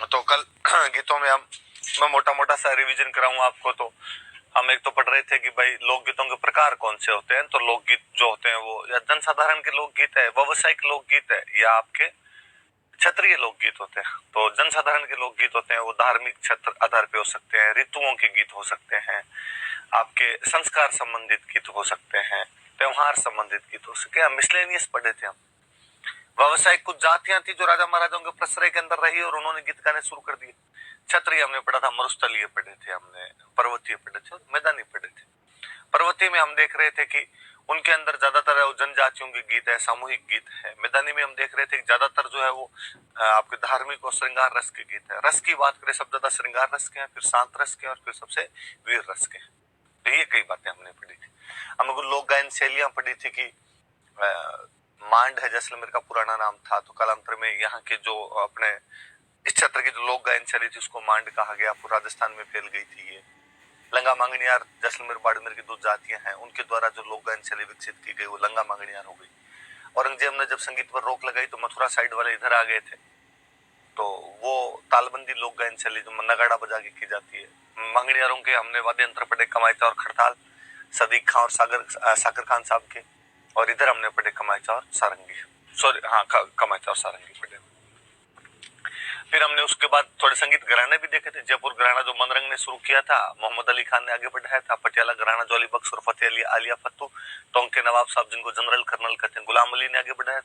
तो कल गीतों में मैं मोटा मोटा सा रिवीजन कराऊंगा आपको। तो हम एक तो पढ़ रहे थे कि भाई लोकगीतों के प्रकार कौन से होते हैं। तो लोकगीत जो होते हैं वो या जनसाधारण के लोकगीत है, व्यावसायिक लोकगीत है, या आपके क्षेत्रीय लोकगीत होते हैं। तो जनसाधारण के लोकगीत होते हैं वो धार्मिक क्षेत्र आधार पे हो सकते हैं, ऋतुओं के गीत हो सकते हैं, आपके संस्कार संबंधित गीत हो सकते हैं, त्योहार संबंधित गीत हो सकते हैं। मिसलेनियस पढ़े थे हम। व्यावसायिक कुछ जातियां थी जो राजा महाराजाओं के प्रश्रय के अंदर रही और उन्होंने गीत गाने शुरू कर दिए। क्षत्रिय हमने पढ़ा था, मरुस्थलीय पढ़े थे हमने, पर्वतीय पढ़े थे और मैदानी पढ़े थे। पर्वतीय में हम देख रहे थे कि उनके अंदर ज्यादातर जनजातियों के गीत है, सामूहिक गीत है। मैदानी में हम देख रहे थे कि ज्यादातर जो है वो आपके धार्मिक और श्रृंगार रस के गीत है। रस की बात करें, सब ज्यादा श्रृंगार रस के हैं, फिर शांत रस के और फिर सबसे वीर रस के हैं। तो ये कई बातें हमने पढ़ी थी। हमने कुछ लोक गायन शैलियां पढ़ी थी कि मांड है जैसलमेर का पुराना नाम था, तो कालांतर में यहाँ के जो अपने इस क्षेत्र की जो लोक गायन शैली थी उसको मांड कहा गया। फिर राजस्थान में फैल गई थी ये। लंगा मांगनियार जैसलमेर बाड़मेर की दो जातियां हैं, उनके द्वारा जो लोक गायन शैली विकसित की गई वो लंगा मांगनियार हो गई। औरंगजेब ने जब संगीत पर रोक लगाई तो मथुरा साइड वाले इधर आ गए थे। तो वो तालबंदी लोक गायन शैली जो नगाड़ा बजा के की जाती है। मांगनियारों के हमने वाद्य यंत्र पढ़े, कमाईचा और खड़ताल, सदीक खां और साकर खान साहब के। और इधर हमने पढ़े कमाईचा और सारंगी, सॉरी हाँ कमाईचा और सारंगी पढ़े। फिर हमने उसके बाद थोड़े संगीत घराने भी देखे थे। जयपुर घराना जो मनरंग ने शुरू किया था, मोहम्मद अली खान ने आगे बढ़ाया था। पटियाला घराना जो अली बख्श और फतेह अली आलिया फत्तू, टोंक के नवाब साहब जिनको जनरल कर्नल कहते हैं, गुलाम अली ने आगे बढ़ाया।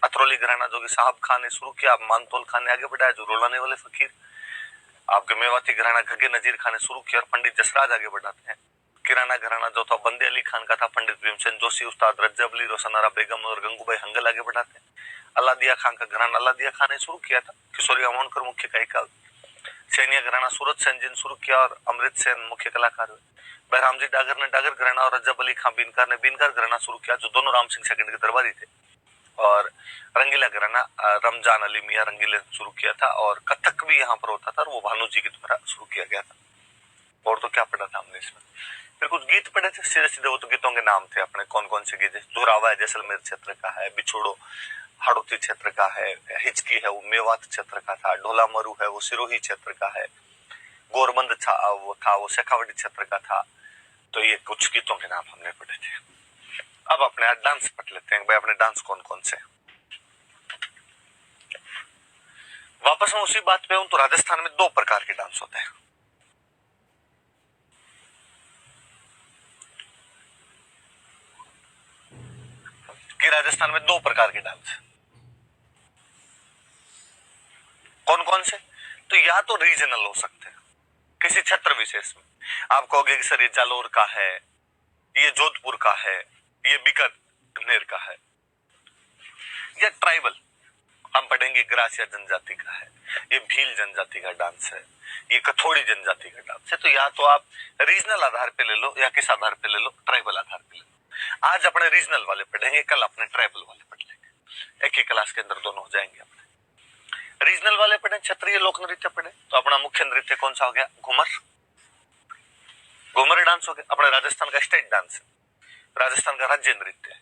अतरौली घराना जो कि साहब खान ने शुरू किया, मानतोल खान ने आगे बढ़ाया जो रोलाने वाले फकीर। आपके मेवाती घराना घगे नजीर खान ने शुरू किया और पंडित जसराज आगे बढ़ाते हैं। किराना घराना जो था बंदे अली खान का था, पंडित भीमसेन जोशी, उस्ताद रज्जब अली, रोशनारा बेगम और गंगूबाई हंगल आगे बढ़ाते हैं। अलादिया खान का घराना अलादिया खान ने शुरू किया था, किशोरी अमोनकर मुख्य गायिका। सैनिया घराना सूरत सेन जिन शुरू किया और अमृत सेन मुख्य कलाकार हुए। बहरामजी डागर ने डागर घराना और रज्जब अली खान बीनकार ने बीनकार घराना शुरू किया जो दोनों राम सिंह सेकंड के दरबारी थे। और रंगीला घराना रमजान अली मियां रंगीले शुरू किया था और कथक भी यहाँ पर होता था और वो भानु जी के द्वारा शुरू किया गया था। और तो क्या पढ़ा था हमने इसमें, फिर कुछ गीत पढ़े थे सीधे सीधे। वो तो गीतों के नाम थे अपने, कौन कौन से गीत है। जोरावा है जैसलमेर क्षेत्र का है, बिछोड़ो हाड़ौती क्षेत्र का है, हिचकी है वो मेवात क्षेत्र का था, ढोला मरू है वो सिरोही क्षेत्र का है, गोरबंद था वो शेखावटी क्षेत्र का था। तो ये कुछ गीतों के नाम हमने पढ़े थे। अब अपने आज डांस पढ़ लेते हैं भाई, अपने डांस कौन कौन से। वापस मैं उसी बात पे हूं। तो राजस्थान में दो प्रकार के डांस होते हैं। कि राजस्थान में दो प्रकार के डांस कौन कौन से। तो या तो रीजनल हो सकते हैं, किसी क्षेत्र विशेष में आप कहोगे कि सर ये जालोर का है, ये जोधपुर का है, ये बीकानेर का है। या ट्राइबल हम पढ़ेंगे ग्रासिया जनजाति का है, ये भील जनजाति का डांस है, ये कथोड़ी जनजाति का डांस है। तो या तो आप रीजनल आधार पे ले लो या किस आधार पे ले लो, ट्राइबल आधार पे ले लो। आज अपने रीजनल वाले पढ़ेंगे, कल अपने ट्राइबल वाले पढ़ लेंगे। एक ही क्लास के अंदर दोनों हो जाएंगे। अपने रीजनल वाले पढ़े, क्षेत्रीय लोक नृत्य पढ़े। तो अपना मुख्य नृत्य कौन सा हो गया, घूमर। घूमर डांस हो गया अपने राजस्थान का स्टेट डांस है, राजस्थान का राज्य नृत्य है,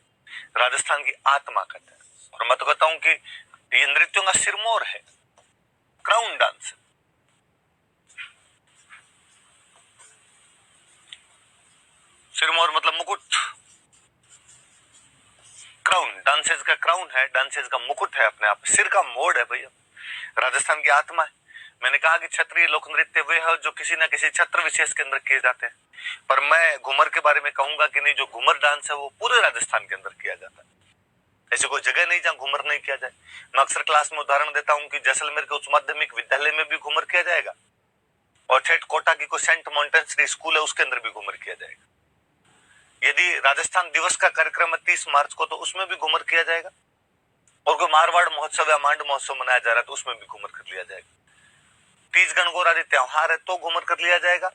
राजस्थान की आत्मा कहते हैं। और मैं तो कहता हूं कि ये नृत्यों का सिरमौर है, क्राउन डांस। सिरमौर मतलब मुकुट, क्राउन डांसेज का क्राउन है, डांसेज का मुकुट है, अपने आप सिर का मोड़ है भैया। राजस्थान की आत्मा है। मैंने कहा कि क्षेत्रीय लोक नृत्य वे है जो किसी ना किसी क्षेत्र विशेष के अंदर किए जाते हैं, पर मैं घूमर के बारे में कहूंगा कि नहीं, जो घूमर डांस है वो पूरे राजस्थान के अंदर किया जाता है। ऐसी कोई जगह नहीं जहां घूमर नहीं किया जाए। मैं अक्सर क्लास में उदाहरण देता हूं कि जैसलमेर के उच्च माध्यमिक विद्यालय में भी घूमर किया जाएगा और ठेठ कोटा की कोई सेंट मॉन्टेंसरी स्कूल है उसके अंदर भी घूमर किया जाएगा। यदि राजस्थान दिवस का कार्यक्रम है 30 मार्च को, तो उसमें भी घूमर किया जाएगा। और कोई मारवाड़ महोत्सव या मांड महोत्सव मनाया जा रहा है तो उसमें भी घूमर कर लिया जाएगा। तीज गणगौर आदि त्योहार है तो घूमर कर लिया जाएगा।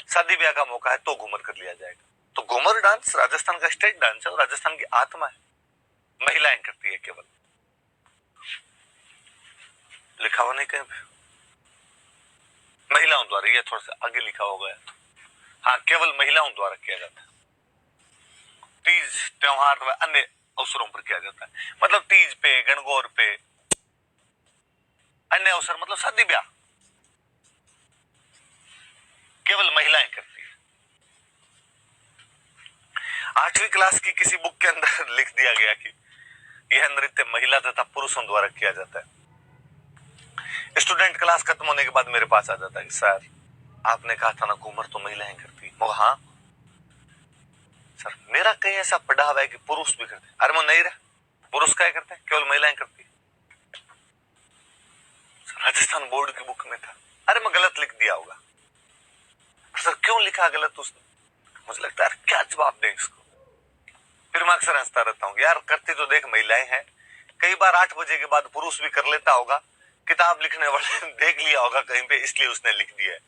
शादी ब्याह का मौका है तो घूमर कर लिया जाएगा। तो घूमर डांस राजस्थान का स्टेट डांस है और राजस्थान की आत्मा है। महिलाएं करती है केवल, लिखा हुआ नहीं कहीं पे महिलाओं द्वारा, ये थोड़ा सा आगे लिखा होगा तो हाँ, केवल महिलाओं द्वारा किया जाता है। तीज त्योहार व अन्य अवसरों पर किया जाता है। मतलब तीज पे, गणगौर पे, अन्य अवसर मतलब शादी ब्याह, केवल महिलाएं करती है। 8वीं क्लास की किसी बुक के अंदर लिख दिया गया कि यह नृत्य महिला तथा पुरुषों द्वारा किया जाता है। स्टूडेंट क्लास खत्म होने के बाद मेरे पास आ जाता है कि सर आपने कहा था ना घूमर तो महिलाएं करती है। हाँ सर, मेरा कहीं ऐसा पढ़ा हुआ है कि पुरुष भी करते हैं। अरे वो नहीं रहा, पुरुष क्या करते हैं, केवल महिलाएं करती है। राजस्थान बोर्ड की बुक में था। अरे मैं गलत लिख दिया होगा। सर क्यों लिखा गलत उसने? मुझे लगता है क्या जवाब दें इसको। फिर मैं अक्सर हंसता रहता हूँ, यार करती तो देख महिलाएं हैं। कई बार 8 बजे के बाद पुरुष भी कर लेता होगा, किताब लिखने वाले देख लिया होगा कहीं पे, इसलिए उसने लिख दिया है।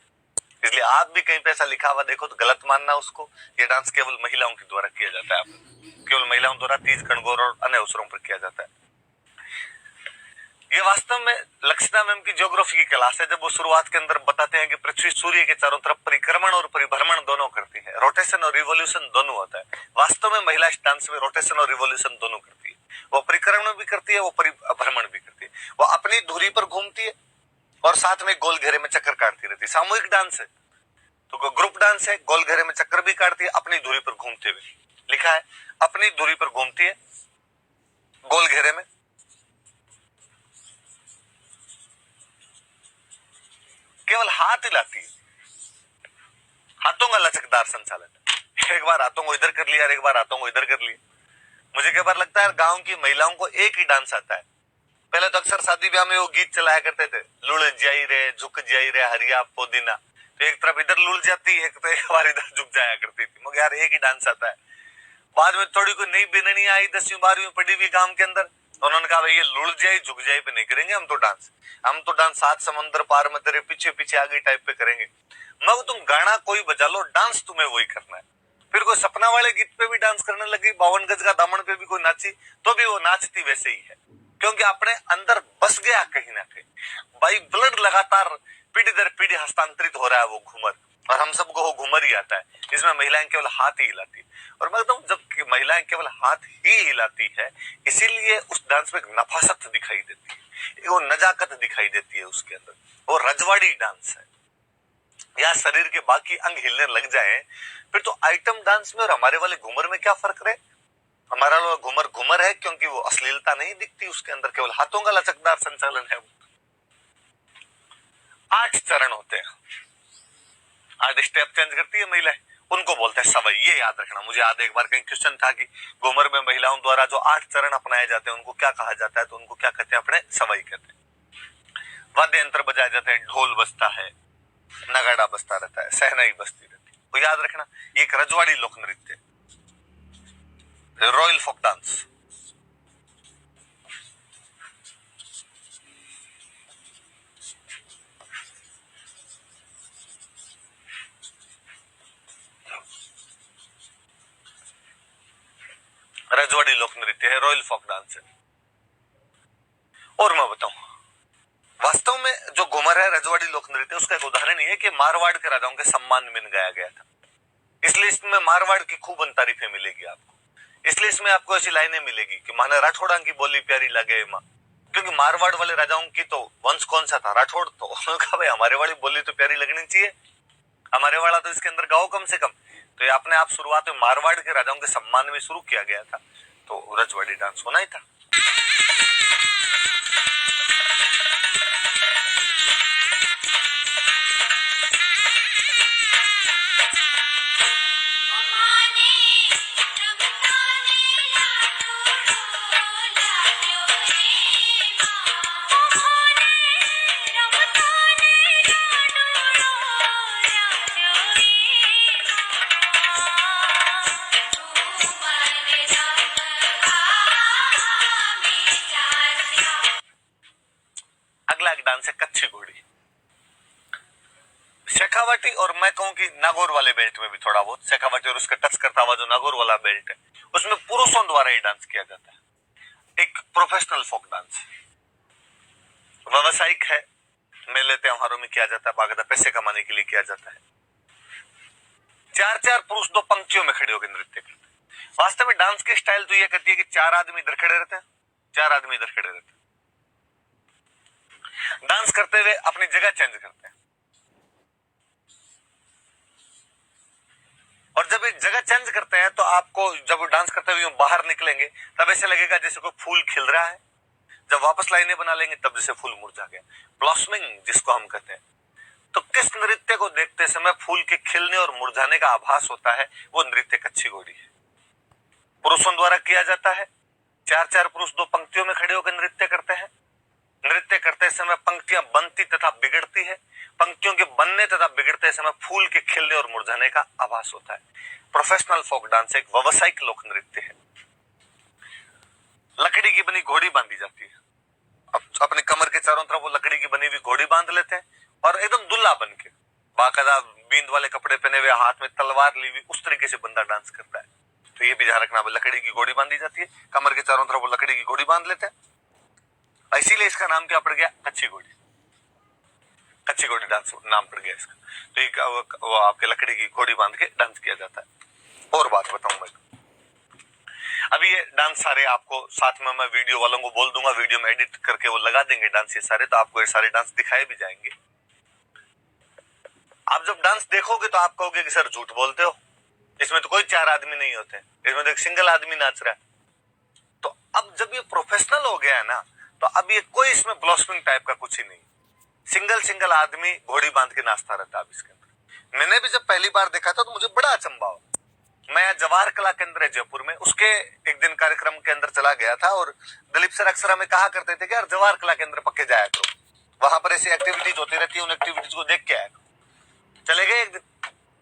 इसलिए आप भी कहीं पे ऐसा लिखा हुआ देखो तो गलत मानना उसको। ये डांस केवल महिलाओं के द्वारा किया जाता है, केवल महिलाओं द्वारा तीज, गणगौर और अन्य अवसरों पर किया जाता है। ये वास्तव में लक्षणा मैम की ज्योग्राफी की क्लास है, जब वो शुरुआत के अंदर बताते हैं कि पृथ्वी सूर्य के चारों तरफ परिक्रमण और परिभ्रमण दोनों करती है, रोटेशन और रिवोल्यूशन दोनों होता है। वास्तव में महिला इस डांस में रोटेशन और रिवोल्यूशन दोनों करती है। वो परिक्रमण भी करती है, वो परिभ्रमण भी करती है। वो अपनी धुरी पर घूमती है और साथ में गोल घेरे में चक्कर काटती रहती है। सामूहिक डांस है तो ग्रुप डांस है, गोल घेरे में चक्कर भी काटती है अपनी धुरी पर घूमते हुए। लिखा है अपनी धुरी पर घूमती है गोल घेरे में, केवल हाथ हिलाती है, हाथों का लचकदार संचालन। एक बार हाथों को इधर कर लिया, एक बार हाथों को इधर कर लिया। मुझे कई बार लगता है गांव की महिलाओं को एक ही डांस आता है। पहले तो अक्सर शादी ब्याह में वो गीत चलाया करते थे, लुढ़ जाई रे झुक जाई रे हरिया पुदीना, तो एक तरफ इधर लुढ़ जाती, एक तो एक बार इधर झुक जाया करती थी। मगर यार एक ही डांस आता है। बाद में थोड़ी कोई नई बिननी आई, 10वीं 12वीं पढ़ी हुई गांव के अंदर, उन्होंने कहा भाई ये लुढ़ जाए झुक जाए पे नहीं करेंगे हम तो डांस 7 समुद्र पार में तेरे पीछे पीछे आगे टाइप पे करेंगे। मगर तुम गाना कोई बजा लो, डांस तुम्हें वही करना है। फिर कोई सपना वाले गीत पे भी डांस करने लगी, 52 गज का दामन पे भी कोई नाची, तो भी वो नाचती वैसे ही है, क्योंकि अपने अंदर बस गया कहीं ना कहीं। भाई ब्लड लगातार पीढ़ी दर पीढ़ी हस्तांतरित हो रहा है वो घूमर, और हम सबको वो घूमर ही आता है। इसमें महिलाएं केवल हाथ ही हिलाती है। और मैं कहता हूं जब महिलाएं केवल हाथ ही हिलाती है, इसीलिए उस डांस में नफासत दिखाई देती है, वो नजाकत दिखाई देती है उसके अंदर। वो रजवाड़ी डांस है। या शरीर के बाकी अंग हिलने लग जाए फिर तो आइटम डांस में और हमारे वाले घूमर में क्या फर्क रहे? हमारा घूमर घूमर है क्योंकि वो अश्लीलता नहीं दिखती उसके अंदर, केवल हाथों का लचकदार संचालन है। 8 चरण होते हैं, 8 स्टेप चेंज करती है महिलाएं, उनको बोलते हैं सवई। ये याद रखना। मुझे याद एक बार कहीं क्वेश्चन था कि घूमर में महिलाओं द्वारा जो 8 चरण अपनाए जाते हैं उनको क्या कहा जाता है, तो उनको क्या कहते हैं? अपने सवई कहते हैं। वाद्य यंत्र बजाए जाते हैं, ढोल बजता है, नगाड़ा बजता रहता है, सहनाई बजती रहती है। तो याद रखना ये एक रजवाड़ी लोक नृत्य, रॉयल फोक डांस। रजवाड़ी लोक नृत्य है, रॉयल फोक डांस है। और मैं बताऊं वास्तव में जो घूमर है रजवाड़ी लोक नृत्य, उसका एक उदाहरण ये है कि मारवाड़ के राजाओं के सम्मान में गाया गया था, इसलिए इसमें मारवाड़ की खूब तारीफें मिलेगी आपको। इसलिए इसमें आपको ऐसी लाइनें मिलेगी कि माने राठौड़ा की बोली प्यारी लगे माँ, क्योंकि मारवाड़ वाले राजाओं की तो वंश कौन सा था? राठौड़। तो उन्होंने कहा भाई हमारे वाली बोली तो प्यारी लगनी चाहिए, हमारे वाला तो इसके अंदर गाओ कम से कम। तो ये अपने आप शुरुआत में मारवाड़ के राजाओं के सम्मान में शुरू किया गया था, तो रजवाड़ी डांस होना ही था। अगला एक डांस है कच्छी घोड़ी, शेखावटी, और मैं कहूं कि नागौर वाले बेल्ट में भी थोड़ा बहुत शेखावटी और उसका टच करता हुआ जो नागौर वाला बेल्ट है उसमें पुरुषों द्वारा ही डांस किया जाता है। एक प्रोफेशनल फोक डांस व्यवसायिक है, मेले त्योहारों में किया जाता है, बाकायदा पैसे कमाने के लिए किया जाता है। 4-4 पुरुष 2 पंक्तियों में खड़े होकर नृत्य करते हैं। वास्तव में डांस की स्टाइल तो यह कहती है कि 4 आदमी इधर खड़े रहते हैं, 4 आदमी इधर खड़े रहते हैं, डांस करते हुए अपनी जगह चेंज करते हैं। और जब एक जगह चेंज करते हैं तो आपको जब डांस करते हुए बाहर निकलेंगे तब ऐसे लगेगा जैसे कोई फूल खिल रहा है। जब वापस लाइनें बना लेंगे तब जैसे फूल मुरझा गया, ब्लॉसमिंग जिसको हम कहते हैं। तो किस नृत्य को देखते समय फूल के खिलने और मुरझाने का आभास होता है, वो नृत्य कच्ची घोड़ी है। पुरुषों द्वारा किया जाता है। 4-4 पुरुष 2 पंक्तियों में खड़े होकर नृत्य करते हैं। नृत्य करते समय पंक्तियां बनती तथा बिगड़ती है। पंक्तियों के बनने तथा बिगड़ते समय फूल के खिलने और मुरझाने का आभास होता है। प्रोफेशनल फोक डांस एक व्यावसायिक लोक नृत्य है। लकड़ी की बनी घोड़ी बांधी जाती है। अब अपने कमर के चारों तरफ वो लकड़ी की बनी हुई घोड़ी बांध लेते हैं और एकदम दुल्ला बन के, बाकायदा बींद वाले कपड़े पहने हुए, हाथ में तलवार ली हुई, उस तरीके से बंदा डांस करता है। तो ये भी ध्यान रखना, लकड़ी की घोड़ी बांधी जाती है, कमर के चारों तरफ वो लकड़ी की घोड़ी बांध लेते हैं। इसीलिए इसका नाम क्या पड़ गया, कच्ची घोड़ी। कच्ची घोड़ी डांस नाम पड़ गया इसका। तो एक वो आपके लकड़ी की घोड़ी बांध के डांस किया जाता है। और बात बताऊं मैं, अभी ये डांस सारे आपको साथ में मैं वीडियो वालों को बोल दूंगा, वीडियो में एडिट करके वो लगा देंगे डांस ये सारे, तो आपको ये सारे डांस दिखाए भी जाएंगे। आप जब डांस देखोगे तो आप कहोगे कि सर झूठ बोलते हो, इसमें तो कोई 4 आदमी नहीं होते, इसमें तो एक सिंगल आदमी नाच रहा है। तो अब जब ये प्रोफेशनल हो गया है ना, तो अब ये कोई इसमें ब्लॉसमिंग टाइप का कुछ ही नहीं, सिंगल आदमी घोड़ी बांध के नाचता रहता है। अब इसके अंदर मैंने भी जब पहली बार देखा था तो मुझे बड़ा अचंभा हुआ। मैं जवाहर कला केंद्र है जयपुर में, उसके एक दिन कार्यक्रम के अंदर चला गया था और दिलीप सर अक्सर हमें कहा करते थे कि यार जवाहर कला केंद्र पक्के जाया करो, वहां पर ऐसी एक्टिविटीज होती रहती है, उन एक्टिविटीज को देख के आया करो। चले गए एक दिन,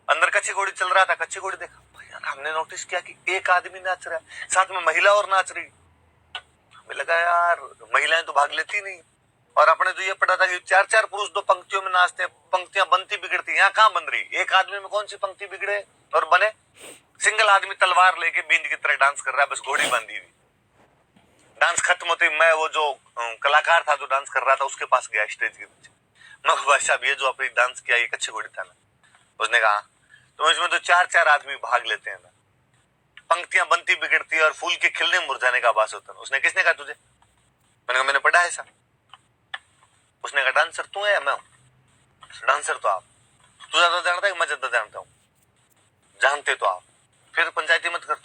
अंदर कच्ची घोड़ी चल रहा था, कच्ची घोड़ी देखा, हमने नोटिस किया कि एक आदमी नाच रहा है, साथ में महिला और नाच रही। हमें लगा यार महिलाएं तो भाग लेती नहीं, और अपने तो ये पढ़ा था कि 4-4 पुरुष 2 पंक्तियों में नाचते हैं, पंक्तियां बनती बिगड़ती, यहाँ कहाँ बन रही, एक आदमी में कौन सी पंक्ति बिगड़े और बने। सिंगल आदमी तलवार लेके बींद की तरह डांस कर रहा है, बस घोड़ी बांधी हुई। डांस खत्म होते मैं वो जो कलाकार था जो डांस कर रहा था उसके पास गया स्टेज के पीछे, मैं भाई साहब ये जो आपने डांस किया ये कच्ची घोड़ी था ना। उसने कहा तो इसमें तो 4-4 आदमी भाग लेते हैं ना, पंक्तियां बनती बिगड़ती है और फूल के खिलने मुरझाने का आभास होता है। उसने किसने कहा तुझे? मैंने कहा मैंने पढ़ा है ऐसा। उसने कहा डांसर तू है या मैं हूं? डांसर तो आप, तू ज्यादा जानता है कि मैं ज्यादा जानता हूं? जानते तो आप, फिर पंचायती मत कर।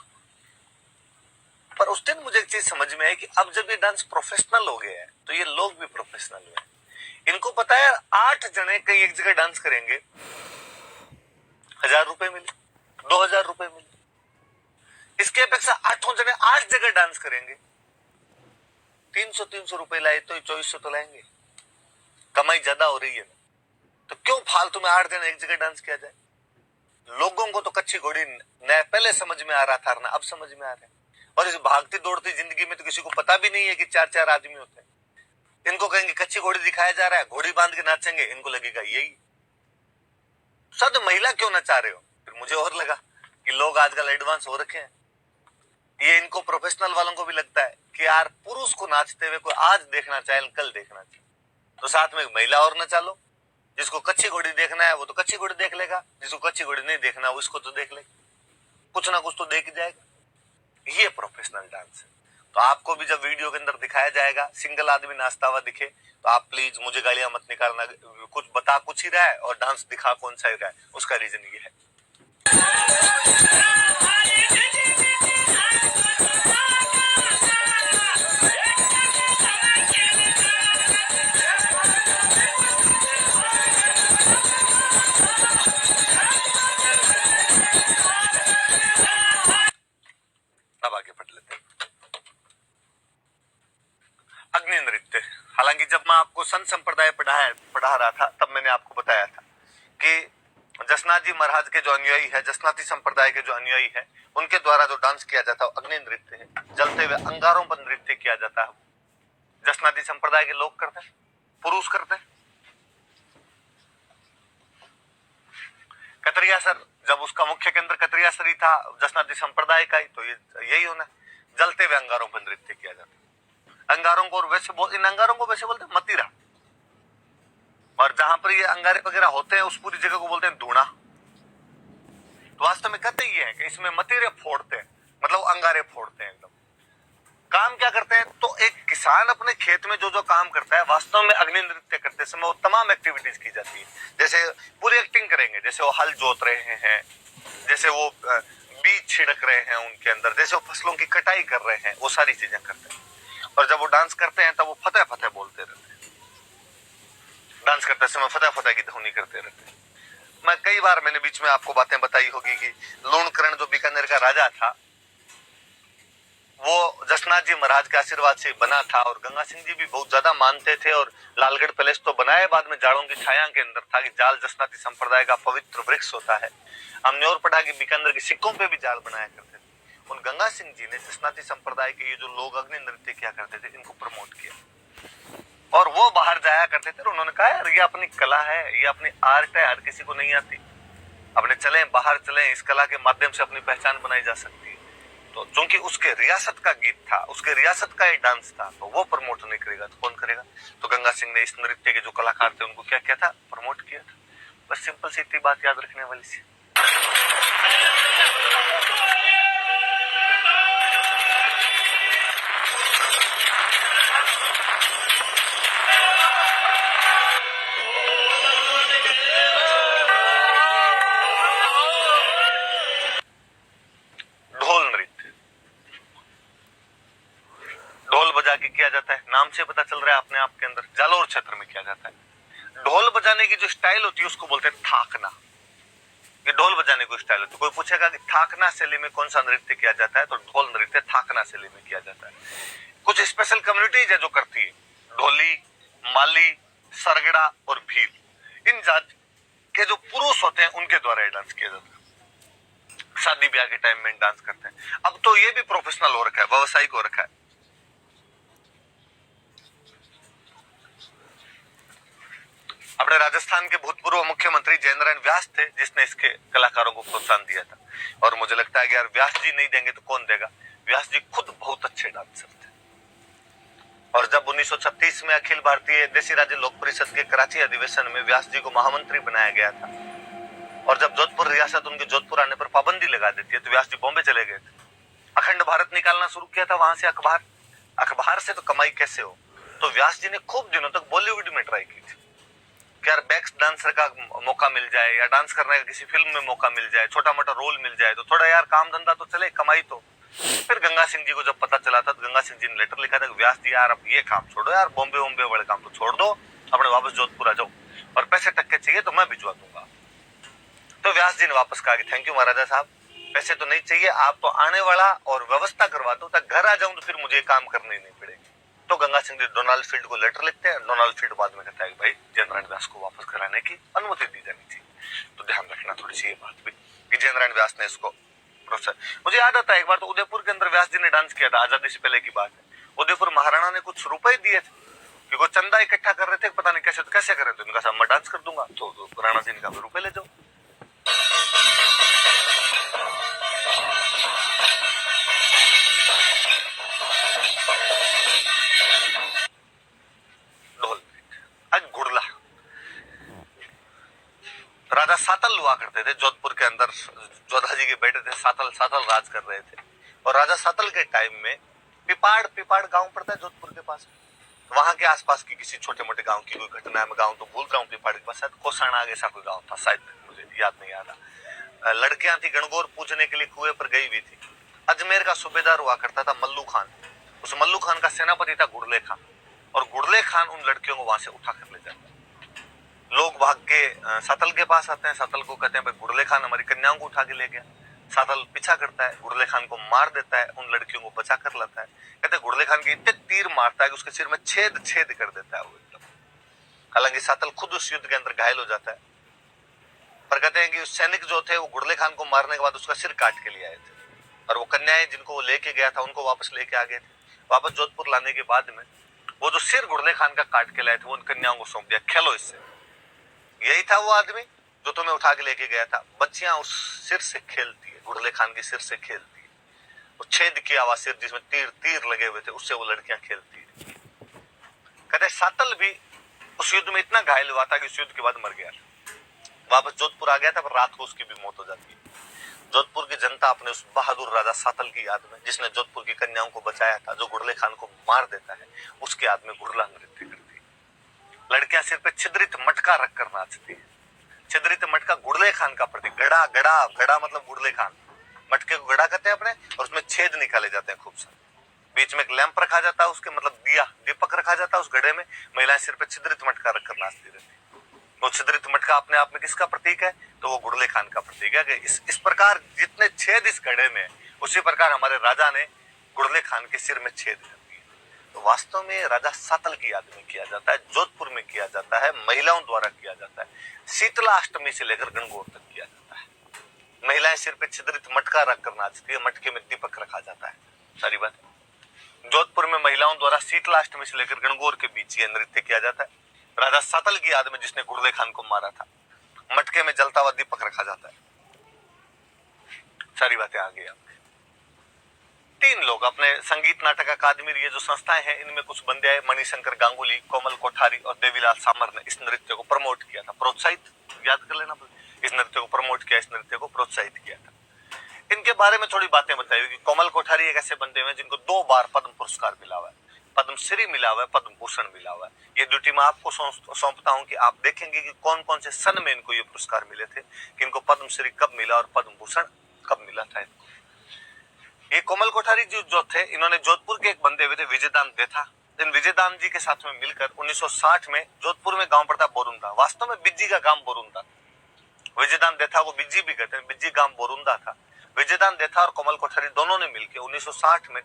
पर उस दिन मुझे एक चीज समझ में आई कि अब जब ये डांस प्रोफेशनल हो गया है तो ये लोग भी प्रोफेशनल हुए। इनको पता है 8 जने कहीं एक जगह डांस करेंगे, 1000 रुपए मिले, 2000 रुपए मिले। इसके अपेक्षा 8 जने 8 जगह डांस करेंगे, 300-300 रुपए लाए तो 2400 तो लाएंगे, कमाई ज्यादा हो रही है। तो क्यों फालतू में 8 जने एक जगह डांस किया जाए। लोगों को तो कच्ची घोड़ी न पहले समझ में आ रहा था ना अब समझ में आ रहा है। और इस भागती दौड़ती जिंदगी में तो किसी को पता भी नहीं है कि 4-4 आदमी होते हैं। इनको कहेंगे कच्ची घोड़ी दिखाया जा रहा है, घोड़ी बांध के नाचेंगे, इनको लगेगा यही सद महिला क्यों नचा रहे हो। फिर मुझे और लगा कि लोग आजकल एडवांस हो रखे हैं। ये इनको प्रोफेशनल वालों को भी लगता है कि यार पुरुष को नाचते हुए कोई आज देखना चाहे कल देखना चाहिए, तो साथ में महिला और नचा लो। जिसको कच्ची घोड़ी देखना है वो तो कच्ची घोड़ी देख लेगा, जिसको कच्ची घोड़ी नहीं देखना है उसको तो देख लेगा, कुछ ना कुछ तो देख जाएगा। ये प्रोफेशनल डांस है। तो आपको भी जब वीडियो के अंदर दिखाया जाएगा सिंगल आदमी नाचता हुआ दिखे तो आप प्लीज मुझे गालियां मत निकालना, कुछ बता कुछ ही रहा है और डांस दिखा कौन सा ही रहा है। उसका रीजन ये है। अब आगे बढ़ लेते हैं। अग्नि नृत्य। हालांकि जब मैं आपको संत संप्रदाय पढ़ा रहा था तब मैंने आपको बताया था कि जसनाथ जी महाराज के जो अनुयायी है, जसनाथी संप्रदाय के जो अनुयायी है, उनके द्वारा जो डांस किया जाता है अग्नि नृत्य है। जलते हुए अंगारों पर नृत्य किया जाता है। जसनाथी संप्रदाय के लोग करते हैं, पुरुष करते हैं। कतरिया सर जब उसका मुख्य केंद्र कतरिया सर ही था जसनाथी संप्रदाय का ही, तो ये यही होना। जलते हुए अंगारों पर नृत्य किया जाता है। अंगारों को इन अंगारों को वैसे बोलते हैं मतीरा, और जहां पर ये अंगारे वगैरह होते हैं उस पूरी जगह को बोलते हैं धूणा। तो वास्तव में कहते ये है कि इसमें मतीरे फोड़ते हैं, मतलब अंगारे फोड़ते हैं। एकदम काम क्या करते हैं, तो एक किसान अपने खेत में जो जो काम करता है वास्तव में अग्नि नृत्य करते समय वो तमाम एक्टिविटीज की जाती है। जैसे पूरी एक्टिंग करेंगे, जैसे वो हल जोत रहे हैं, जैसे वो बीज छिड़क रहे हैं उनके अंदर, जैसे वो फसलों की कटाई कर रहे हैं, वो सारी चीजें करते हैं। और जब वो डांस करते हैं तब वो फतेह फतेह बोलते रहते हैं, डांस करते समय फतेह फतेह की ध्वनि करते रहते हैं। मैं कई बार मैंने बीच में आपको बातें बताई होगी कि लूणकरण जो बीकानेर का राजा था, वो जसनाथ जी महाराज के आशीर्वाद से बना था, और गंगा सिंह जी भी बहुत ज्यादा मानते थे। और लालगढ़ पैलेस तो बनाया बाद में जाड़ों की छाया के अंदर था कि जाल जसनाती संप्रदाय का पवित्र वृक्ष होता है। हमने और पढ़ा कि बीकानेर के सिक्कों पे भी जाल बनाया करते थे। उन गंगा सिंह जी ने जसनाती संप्रदाय के ये जो लोग अग्नि नृत्य किया करते थे, इनको प्रमोट किया, और वो बाहर जाया करते थे। उन्होंने कहा यार ये अपनी कला है, ये अपनी आर्ट है, हर किसी को नहीं आती, अपने चलें बाहर चलें, इस कला के माध्यम से अपनी पहचान बनाई जा सकती है। तो चूंकि उसके रियासत का गीत था, उसके रियासत का एक डांस था, तो वो प्रमोट नहीं करेगा तो कौन करेगा। तो गंगा सिंह ने इस नृत्य के जो कलाकार थे उनको क्या किया था, प्रमोट किया था। बस सिंपल सी इतनी बात याद रखने वाली सी। ढोल नृत्य, ढोल बजा के किया जाता है, नाम से पता चल रहा है अपने आप के अंदर, जालोर क्षेत्र में किया जाता है। ढोल बजाने की जो स्टाइल होती है उसको बोलते हैं थाकना। ये ढोल बजाने को स्टाइल होती है। कोई पूछेगा कि थाकना शैली में कौन सा नृत्य किया जाता है, तो ढोल नृत्य थाकना शैली में किया जाता है। कुछ स्पेशल कम्युनिटीज है जो करती है, ढोली, माली, सरगड़ा और भील, इन जात के जो पुरुष होते हैं उनके द्वारा ये डांस किया जाता है। शादी ब्याह के टाइम में डांस करते हैं। अब तो ये भी प्रोफेशनल हो रखा है, व्यवसायिक हो रखा है। अपने राजस्थान के भूतपूर्व मुख्यमंत्री जयनारायण व्यास थे जिसने इसके कलाकारों को प्रोत्साहन दिया था। और मुझे लगता है कि यार व्यास जी नहीं देंगे तो कौन देगा। व्यास जी खुद बहुत अच्छे डांसर थे। और जब 1936 में अखिल भारतीय देसी राज्य लोक परिषद के कराची अधिवेशन में व्यास जी को महामंत्री बनाया गया था, और जब जोधपुर रियासत उनके जोधपुर आने पर पाबंदी लगा देती है, तो व्यास जी बॉम्बे चले गए थे। अखंड भारत निकालना शुरू किया था वहां से अखबार, अखबार से तो कमाई कैसे हो। तो व्यास जी ने खूब दिनों तक बॉलीवुड में ट्राई की थी कि यार बैक डांसर का मौका मिल जाए, या डांस करने का किसी फिल्म में मौका मिल जाए, छोटा मोटा रोल मिल जाए, तो थोड़ा यार काम धंधा तो चले, कमाई तो। फिर गंगा सिंह जी को जब पता चला था, तो गंगा सिंह जी ने लेटर लिखा था कि व्यास जी यार अब ये काम छोड़ो यार, बॉम्बे वॉम्बे वाले काम तो छोड़ दो, अपने वापस जोधपुर आ जाओ, और पैसे टक्के चाहिए तो मैं भिजवा दूंगा। तो व्यास जी ने वापस कहा कि थैंक यू महाराजा साहब, पैसे तो नहीं चाहिए, आप तो आने वाला और व्यवस्था करवा दो, तक घर आ जाऊं तो फिर मुझे काम करने ही नहीं पड़ेगी। तो गंगा सिंह जी डोनाल्ड फील्ड को लेटर लिखते हैं। डोनाल्ड फील्ड बाद में कहता है कि भाई जयनारायण व्यास को वापस कराने की अनुमति दी जानी चाहिए। तो ध्यान रखना थोड़ी सी ये बात भी कि जयनारायण व्यास ने इसको प्रोत्साहन। मुझे याद आता है एक बार तो उदयपुर के अंदर व्यास जी ने डांस किया था, आजादी से पहले की बात है। उदयपुर महाराणा ने कुछ रुपए दिए थे कि वो चंदा इकट्ठा कर रहे थे, पता नहीं कैसे कैसे कर रहे थे। उनका मैं डांस कर दूंगा, तो राणा जी ने कहा रुपए ले जाओ। ढोल आज गुड़ला, राजा सातल हुआ करते थे जोधपुर के अंदर। जोधा जी के बेटे थे सातल, सातल राज कर रहे थे। और राजा सातल के टाइम में पिपाड़, पिपाड़ गांव पड़ता है जोधपुर के पास, वहां के आसपास की किसी छोटे मोटे गांव की कोई घटना है, मैं गांव तो भूल रहा हूँ, पिपाड़ के पास शायद कोसाना आगे ऐसा कोई गांव था, शायद मुझे याद नहीं आ रहा। लड़कियां थी गणगौर पूजने के लिए कुएं पर गई हुई थी। अजमेर का सूबेदार हुआ करता था मल्लू खान, उस मल्लू खान का सेनापति था गुड़ले खान, और गुड़ले खान उन लड़कियों को वहां से उठा कर ले जाता है। लोग भाग के सातल के पास आते हैं, सातल को कहते हैं भाई गुड़ले खान हमारी कन्याओं को उठा के ले गया। सातल पीछा करता है, गुड़ले खान को मार देता है, उन लड़कियों को बचा कर लाता है। कहते हैं गुड़ले खान के इतने तीर मारता है कि उसके सिर में छेद छेद कर देता है वो एकदम। हालांकि सातल खुद उस युद्ध के अंदर घायल हो जाता है, पर कहते हैं कि सैनिक जो थे वो गुड़ले खान को मारने के बाद उसका सिर काट के लिए आए थे, और वो कन्याएं जिनको वो लेके गया था उनको वापस लेके आ गए थे। वापस जोधपुर लाने के बाद में वो जो सिर गुड़ले खान का काट के लाए थे वो उन कन्याओं को सौंप दिया, खेलो इससे। यही था वो आदमी जो तुम्हें उठा के लेके गया था। बच्चियां उस सिर से खेलती है, गुड़ले खान के सिर से खेलती है। वो छेद किया हुआ सिर जिसमें तीर तीर लगे हुए थे, उससे वो लड़कियां खेलती है। कहते सातल भी उस युद्ध में इतना घायल हुआ था कि उस युद्ध के बाद मर गया। वापस जोधपुर आ गया था, पर रात को उसकी भी मौत हो जाती है। जोधपुर की जनता अपने उस बहादुर राजा सातल की याद में, जिसने जोधपुर की कन्याओं को बचाया था, जो गुड़ले खान को मार देता है, उसकी याद में गुड़ला नृत्य करती है। लड़कियां सिर पे छिद्रित मटका रखकर नाचती है। छिद्रित मटका गुड़ले खान का प्रतीक। गड़ा गड़ा गड़ा मतलब गुड़ले खान, मटके को गड़ा कहते हैं अपने, और उसमें छेद निकाले जाते हैं खूब सारे, बीच में एक लैंप रखा जाता है, उसके मतलब दिया दीपक रखा जाता है उस गड़े में, महिलाएं सिर पे छिद्रित मटका रखकर नाचती रहती। वो छिद्रित मटका अपने आप में किसका प्रतीक है? तो वो गुड़ले खान का प्रतीक है कि इस प्रकार जितने छेद इस गड़े में उसी प्रकार हमारे राजा ने गुड़ले खान के सिर में छेद कर दिए। तो वास्तव में राजा सातल की याद में किया जाता है, जोधपुर में किया जाता है, महिलाओं द्वारा किया जाता है, शीतला अष्टमी से लेकर गणगौर तक किया जाता है। महिलाएं सिर पे छिद्रित मटका रखकर नाचती है, मटके में दीपक रखा जाता है। सारी बात जोधपुर में महिलाओं द्वारा शीतला अष्टमी से लेकर गणगौर के बीच ये नृत्य किया जाता है। राजा सातल की याद में जिसने गुड़ले खान को मारा था, मटके में जलता हुआ दीपक रखा जाता है। सारी बातें आ गई आपके। 3 लोग अपने संगीत नाटक अकादमी, ये जो संस्थाएं हैं इनमें कुछ बंदे आए, मणिशंकर गांगुली, कोमल कोठारी और देवीलाल सामर ने इस नृत्य को प्रमोट किया था, प्रोत्साहित, याद कर लेना, इस नृत्य को प्रमोट किया, इस नृत्य को प्रोत्साहित किया था। इनके बारे में थोड़ी बातें बताई कि कोमल कोठारी एक ऐसे बंदे हैं जिनको 2 बार पद्म पुरस्कार मिला हुआ है, पद्मश्री मिला हुआ है, पद्म भूषण मिला हुआ है। ये ड्यूटी मैं आपको सौंपता हूं कि आप देखेंगे कि कौन कौन से सन में इनको ये पुरस्कार मिले थे, कि इनको पद्मश्री कब मिला और पद्म भूषण कब मिला था इनको। ये कोमल कोठारी जी जो थे, इन्होंने जोधपुर के एक बंदे हुए थे विजयदान देथा, इन विजयदान जी के साथ में मिलकर 1960 में जोधपुर में गांव पड़ता बोरुंदा, वास्तव में बिज्जी का गांव बोरुंदा, विजयदान देथा को बिज्जी भी कहते हैं, बिज्जी गांव बोरुंदा था। विजयदान देथा और कोमल कोठारी दोनों ने मिलकर 1960 में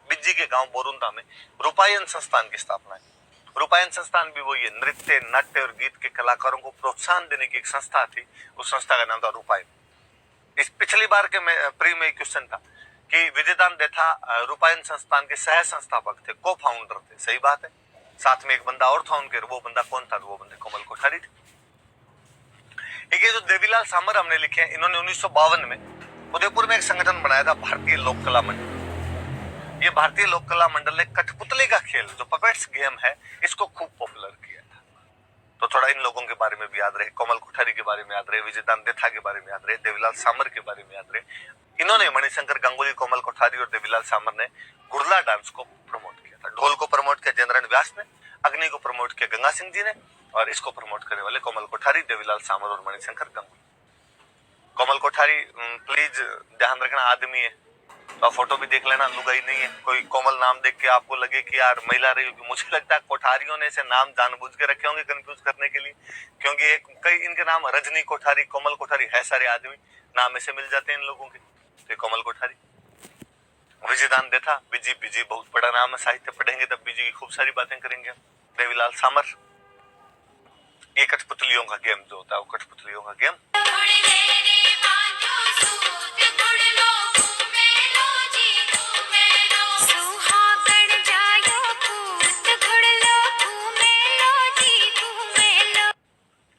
बिज्जी के गांव बोरुंदा में रूपायन संस्थान की स्थापना की। रूपायन संस्थान भी वो ये नृत्य, नाट्य और गीत के कलाकारों को प्रोत्साहन देने की एक संस्था थी, उस संस्था का नाम था रूपायन। इस पिछली बार के प्री में क्वेश्चन था कि विजयदान देथा रूपायन संस्थान के सह संस्थापक थे, को फाउंडर थे, सही बात है, साथ में एक बंदा और था उनके, वो बंदा कौन था? वो बंदे कोमल कोठारी थे। ये जो देवीलाल सामर हमने लिखे हैं, इन्होंने 1952 में उदयपुर में एक संगठन बनाया था, भारतीय लोक कला मंडल। ये भारतीय लोक कला मंडल ने कठपुतली का खेल, जो पपेट्स गेम है, इसको खूब पॉपुलर किया था। तो थोड़ा इन लोगों के बारे में भी याद रहे, कोमल कोठारी के बारे में याद रहे, विजयदान देथा के बारे में याद रहे, देवीलाल सामर के बारे में याद रहे। इन्होंने, मणिशंकर गांगुली, कोमल कोठारी और देवीलाल सामर ने गुड़ला डांस को प्रमोट किया था। ढोल को प्रमोट किया जयनारायण व्यास ने, अग्नि को प्रमोट किया गंगा सिंह जी ने, और इसको प्रमोट करने वाले कोमल कोठारी, देवीलाल सामर और मणिशंकर गांगुली। कोमल कोठारी प्लीज ध्यान रखना आदमी है, तो फोटो भी देख लेना, लुगाई नहीं है। कोई कोमल नाम देख के आपको लगे कि यार महिला रही होगी, मुझे लगता है कोठारियों ने ऐसे नाम जानबूझ के रखे होंगे कंफ्यूज करने के लिए, क्योंकि कई इनके नाम रजनी कोठारी, कोमल कोठारी है, सारे आदमी नाम ऐसे मिल जाते हैं इन लोगों के। तो कोमल कोठारी, विजयदान देथा, बिजी बिजी बहुत बड़ा नाम है, साहित्य पढ़ेंगे तब बिजी की खूब सारी बातें करेंगे। देवीलाल सामर, ये कठपुतलियों का गेम जो होता है, वो कठपुतलियों का गेम।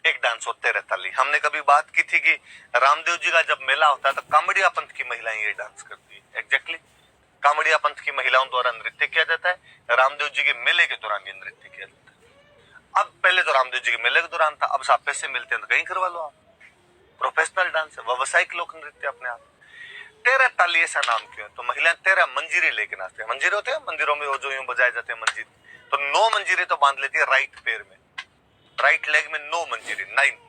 एक डांस होते रहता। हमने कभी बात की थी कि रामदेव जी का जब मेला होता है तो कामड़िया पंथ की महिलाएं ये डांस करती है। एग्जैक्टली, कामड़िया पंथ की महिलाओं द्वारा नृत्य किया जाता है, रामदेव जी के मेले के दौरान ये नृत्य किया जाता है। अब पहले तो रामदेव जी के मेले के दौरान था, अब आप पैसे मिलते हैं तो कहीं करवा लो आप। प्रोफेशनल डांस है, व्यावसायिक लोक नृत्य अपने आप। 13 ताली ऐसा नाम क्यों है? तो महिलाएं 13 मंजीरे लेके नाचते हैं। मंजीरे होते हैं मंदिरों में, वो जो यूं बजाए जाते हैं मंजीरे, तो 9 मंजीरे तो बांध लेती है राइट पैर में, राइट लेग में 9 मंजीरे, 9।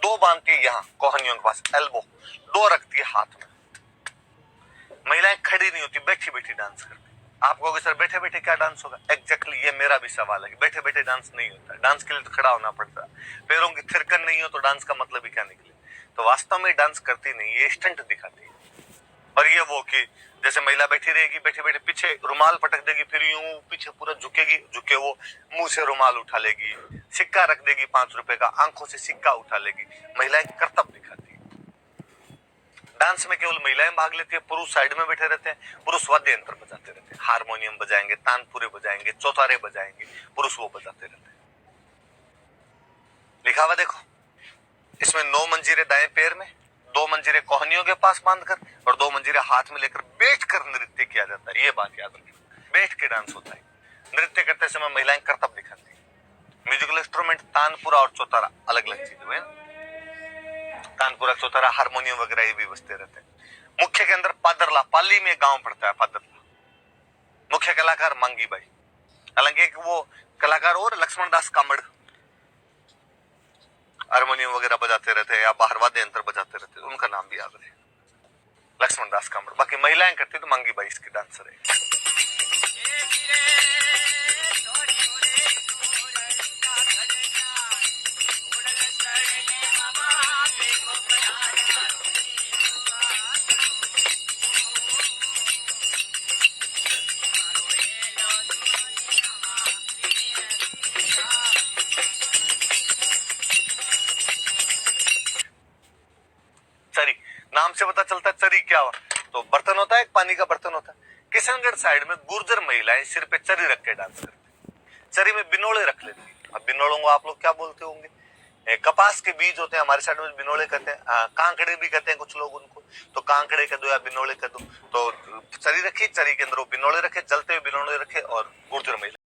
2 बांधती है यहाँ कोहनियों के पास, एल्बो, 2 रखती है हाथ में। महिलाएं खड़ी नहीं होती, बैठी बैठी डांस करती। आप कहोगे सर बैठे बैठे क्या डांस होगा? एग्जैक्टली, ये मेरा भी सवाल है कि बैठे बैठे डांस नहीं होता। डांस के लिए तो खड़ा होना पड़ता है। पैरों की थिरकन नहीं हो तो डांस का मतलब ही क्या निकले? तो वास्तव में डांस करती नहीं, ये स्टंट दिखाती है। और ये वो कि जैसे महिला बैठी रहेगी, बैठे बैठे पीछे रुमाल पटक देगी, फिर यूं पीछे पूरा झुकेगी, झुके वो मुंह से रुमाल उठा लेगी, सिक्का रख देगी 5 रुपए का, आंखों से सिक्का उठा लेगी। महिलाएं करतब दिखाती है। डांस में केवल महिलाएं भाग लेती है, पुरुष साइड में बैठे रहते हैं। पुरुष वाद्य यंत्र बजाते रहते हैं, हारमोनियम बजाएंगे, तानपुरे बजाएंगे, चौतारे बजाएंगे, पुरुष वो बजाते रहते हैं। लिखा हुआ देखो, इसमें 9 मंजीरे दाएं पैर में, 2 मंजीरे कोहनियों के पास बांधकर और 2 मंजीरे हाथ में लेकर बैठकर नृत्य किया जाता है। ये बात याद रखना, बैठ के डांस होता है। नृत्य करते समय महिलाएं करतब दिखाती है। म्यूजिकल इंस्ट्रूमेंट तानपुरा और चौतारा अलग अलग चीज है। तानपुरा, चौतारा, हारमोनियम वगैरह ये भी बजते रहते हैं। मुख्य के अंदर पादरला, पाली में गांव पड़ता है पादरला। मुख्य कलाकार मांगी बाई, हालांकि वो कलाकार और लक्ष्मण दास कामड़ हारमोनियम हारमोनियम वगैरह बजाते रहते हैं या बाहर वाद्य यंत्र बजाते रहते हैं, उनका नाम भी याद रहे। लक्ष्मण दास कांबड़। बाकी महिलाएं करती तो मंगी बाई इसकी डांसर है। चरी, नाम से पता चलता है चरी क्या हुआ। तो बर्तन होता है, एक पानी का बर्तन होता है। किशनगढ़ साइड में गुर्जर महिलाएं सिर पे चरी रख के डांस करती, चरी में बिनोले रख लेती। अब बिनोलों को आप लोग क्या बोलते होंगे? कपास के बीज होते हैं, हमारे साइड में बिनोले कहते हैं, कांकड़े भी कहते हैं कुछ लोग उनको। तो कांकड़े कह दो या बिनोले कह दो। तो चरी रखी, चरी के अंदर वो बिनोले रखे, जलते हुए बिनोले रखे, और गुर्जर महिला